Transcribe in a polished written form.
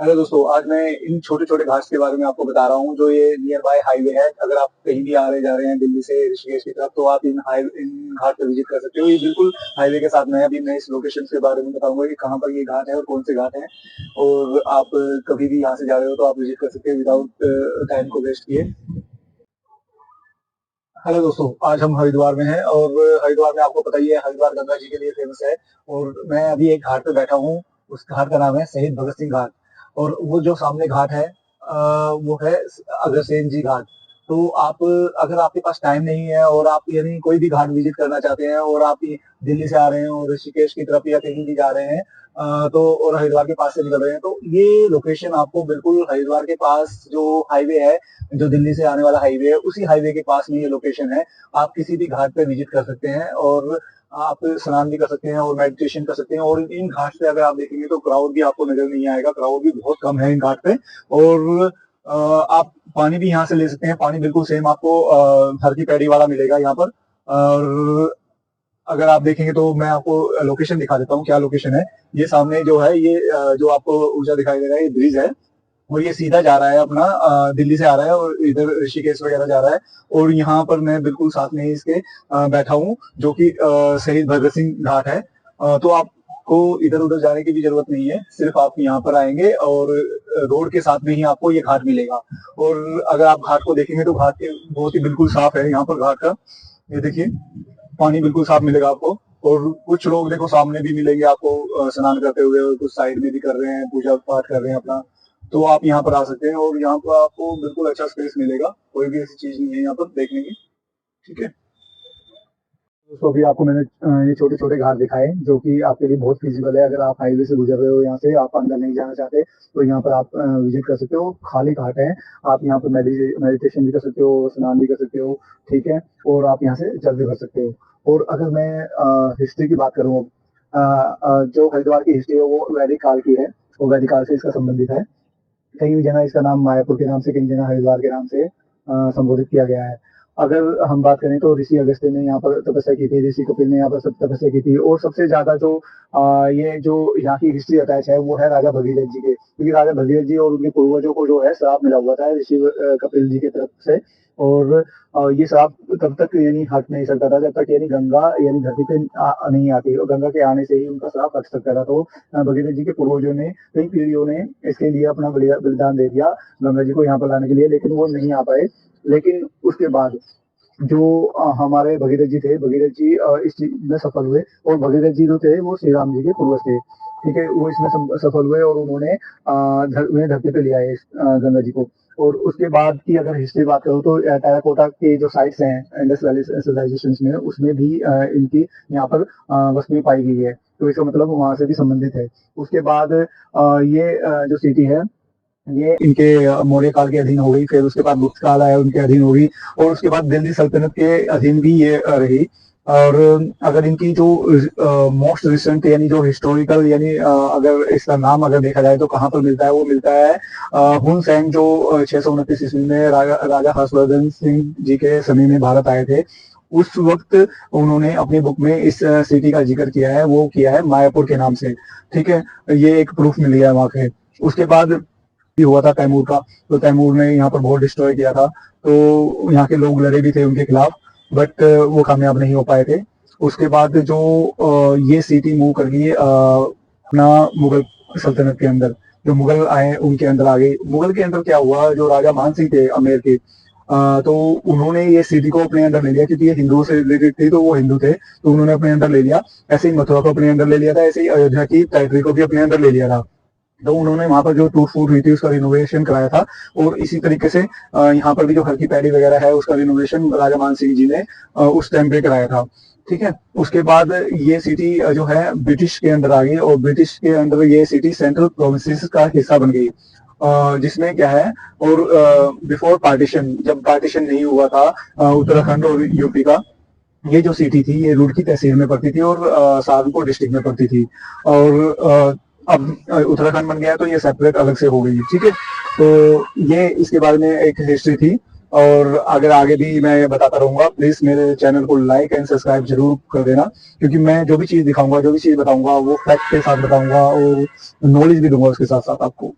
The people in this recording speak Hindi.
हेलो दोस्तों, आज मैं इन छोटे-छोटे घाट्स के बारे में आपको बता रहा हूँ, जो ये नियर बाय हाईवे है। अगर आप कहीं भी आ रहे जा रहे हैं दिल्ली से ऋषिकेश की तरफ, तो आप इन घाट पे विज़िट कर सकते हो। ये बिल्कुल हाईवे के साथ में है। अभी मैं इस लोकेशन के बारे में बताऊँगा कि कहाँ पर ये घाट है और कौन से घाट हैं। और आप कभी भी यहाँ से जा रहे हो, तो आप विज़िट कर सकते हैं विदाउट टाइम को वेस्ट किए। हेलो दोस्तों, आज हम हरिद्वार में हैं और हरिद्वार में आपको पता ही है, हरिद्वार गंगा जी के लिए फेमस है। और मैं अभी एक घाट पे बैठा हूँ, उस घाट का नाम है शहीद भगत सिंह घाट। और वो जो सामने घाट है वो है अग्रसेन जी घाट। तो आप, अगर आपके पास टाइम नहीं है और आप यानी कोई भी घाट विजिट करना चाहते हैं और आप दिल्ली से आ रहे हैं और ऋषिकेश की तरफ या कहीं भी जा रहे हैं, तो और हरिद्वार के पास से निकल रहे हैं, तो ये लोकेशन आपको बिल्कुल हरिद्वार के पास जो हाईवे है, जो दिल्ली से आने वाला हाईवे है, उसी हाईवे के पास में ये लोकेशन है। आप किसी भी घाट पे विजिट कर सकते हैं और आप स्नान भी कर सकते हैं और मेडिटेशन कर सकते हैं। और इन घाट पे अगर आप देखेंगे तो क्राउड भी आपको नजर नहीं आएगा, क्राउड भी बहुत कम है इन घाट पे। और आप पानी भी यहाँ से ले सकते हैं, पानी बिल्कुल सेम आपको हर की पैड़ी वाला मिलेगा यहाँ पर। और अगर आप देखेंगे तो मैं आपको लोकेशन दिखा देता हूँ, क्या लोकेशन है। ये सामने जो है, ये जो आपको ऊंचा दिखाई दे रहा है, ये ब्रिज है। और ये सीधा जा रहा है अपना, दिल्ली से आ रहा है और इधर ऋषिकेश वगैरह जा रहा है। और यहाँ पर मैं बिल्कुल साथ में ही इसके बैठा हूँ, जो कि शहीद भगत सिंह घाट है। तो आपको इधर उधर जाने की भी जरूरत नहीं है, सिर्फ आप यहाँ पर आएंगे और रोड के साथ में ही आपको ये घाट मिलेगा। और अगर आप घाट को देखेंगे तो घाट के बहुत ही बिल्कुल साफ है यहाँ पर घाट का। ये देखिए, पानी बिल्कुल साफ मिलेगा आपको। और कुछ लोग देखो सामने भी मिलेंगे आपको स्नान करते हुए, और कुछ साइड में भी कर रहे हैं, पूजा पाठ कर रहे हैं अपना। तो आप यहाँ पर आ सकते हैं और यहाँ पर आपको बिल्कुल अच्छा स्पेस मिलेगा, कोई भी ऐसी चीज नहीं है यहाँ पर देखने की। ठीक है दोस्तों, अभी आपको मैंने ये छोटे छोटे घाट दिखाए, जो कि आपके लिए बहुत फिजिबल है। अगर आप हाईवे से गुजर रहे हो, यहाँ से आप अंदर नहीं जाना चाहते, तो यहाँ पर आप विजिट कर सकते हो। खाली घाट है, आप यहाँ पर मेडिटेशन भी कर सकते हो, स्नान भी कर सकते हो। ठीक है, और आप यहाँ से जल भी कर सकते हो। और अगर मैं हिस्ट्री की बात करूँ, जो हरिद्वार की हिस्ट्री है वो वैदिक काल की है, वो वैदिक काल से इसका संबंधित है। कई भी जगह इसका नाम मायापुर के नाम से, कई जगह हरिद्वार के नाम से संबोधित किया गया है। अगर हम बात करें तो ऋषि अगस्त्य ने यहाँ पर तपस्या की थी, ऋषि कपिल ने यहाँ पर सब तपस्या की थी। और सबसे ज्यादा जो ये जो यहाँ की हिस्ट्री अटैच है वो है राजा भगीरथ जी के, क्योंकि राजा भगीरथ जी और उनके पूर्वजों को जो है श्राप मिला हुआ था ऋषि कपिल जी की तरफ से। और ये श्राप तब तक यानी हट नहीं सकता था जब तक यानी गंगा यानी धरती पे नहीं आती, और गंगा के आने से ही उनका श्राप हट सकता था। तो भगीरथ जी के पूर्वजों ने, कई पीढ़ियों ने इसके लिए अपना बलिदान दे दिया गंगा जी को यहाँ पर लाने के लिए, लेकिन वो नहीं आ पाए। लेकिन उसके बाद जो हमारे भगीरथ जी थे, भगीरथ जी इस चीज में सफल हुए। और भगीरथ जी जो थे वो श्री राम जी के पूर्वज थे। ठीक है, वो इसमें सफल हुए और उन्होंने उन्हें धरती पे ले आए गंगा जी को। और उसके बाद की अगर हिस्ट्री बात करूँ तो टेराकोटा के जो साइट्स हैं इंडस वैली सिविलाइजेशन में, उसमें भी इनकी यहाँ पर वस्तुएं पाई गई है। तो इसका मतलब वहां से भी संबंधित है। उसके बाद ये जो सिटी है, ये इनके मौर्य काल के अधीन हो गई। फिर उसके बाद गुप्त काल आया, उनके अधीन हो गई। और उसके बाद दिल्ली सल्तनत के अधीन भी ये रही। और अगर इनकी जो मोस्ट रिसेंट यानी जो हिस्टोरिकल यानी अगर इसका नाम अगर देखा जाए तो कहाँ पर मिलता है, वो मिलता है हुन सेन, जो 629 ईस्वी में राजा हर्षवर्धन सिंह जी के समय में भारत आए थे। उस वक्त उन्होंने अपनी बुक में इस सिटी का जिक्र किया है, वो किया है मायापुर के नाम से। ठीक है, ये एक प्रूफ मिल गया वहां पे। उसके बाद भी हुआ था तैमूर का, तो तैमूर ने यहाँ पर बहुत डिस्ट्रॉय किया था। तो यहाँ के लोग लड़े भी थे उनके खिलाफ, बट वो कामयाब नहीं हो पाए थे। उसके बाद जो ये सिटी मूव कर गई अपना मुगल सल्तनत के अंदर। जो मुगल आए उनके अंदर आ गई। मुगल के अंदर क्या हुआ, जो राजा मान सिंह थे अमेर के, तो उन्होंने ये सिटी को अपने अंदर ले लिया, क्योंकि ये हिंदुओं से रिलेटेड थी, तो वो हिंदू थे, तो उन्होंने अपने अंदर ले लिया। ऐसे ही मथुरा को अपने अंदर ले लिया था, ऐसे ही अयोध्या की टेरिटरी को भी अपने अंदर ले लिया था। तो उन्होंने वहां पर जो टूट फूट हुई थी उसका रिनोवेशन कराया था। और इसी तरीके से यहाँ पर भी जो हर की पैड़ी वगैरह है उसका रिनोवेशन राजा मान सिंह जी ने उस टाइम पे कराया था। ठीक है, उसके बाद ये सिटी जो है ब्रिटिश के अंदर आ गई, और ब्रिटिश के अंदर ये सिटी सेंट्रल प्रोविंसेस का हिस्सा बन गई। जिसमें क्या है, और बिफोर पार्टीशन, जब पार्टीशन नहीं हुआ था उत्तराखंड और यूपी का, ये जो सिटी थी ये रुड़की तहसील में पड़ती थी और सहारनपुर डिस्ट्रिक्ट में पड़ती थी। और अब उत्तराखंड बन गया तो ये सेपरेट अलग से हो गई। ठीक है, तो ये इसके बारे में एक हिस्ट्री थी। और अगर आगे भी मैं बताता रहूंगा, प्लीज मेरे चैनल को लाइक एंड सब्सक्राइब जरूर कर देना, क्योंकि मैं जो भी चीज दिखाऊंगा, जो भी चीज बताऊंगा, वो फैक्ट के साथ बताऊंगा और नॉलेज भी दूंगा उसके साथ साथ आपको।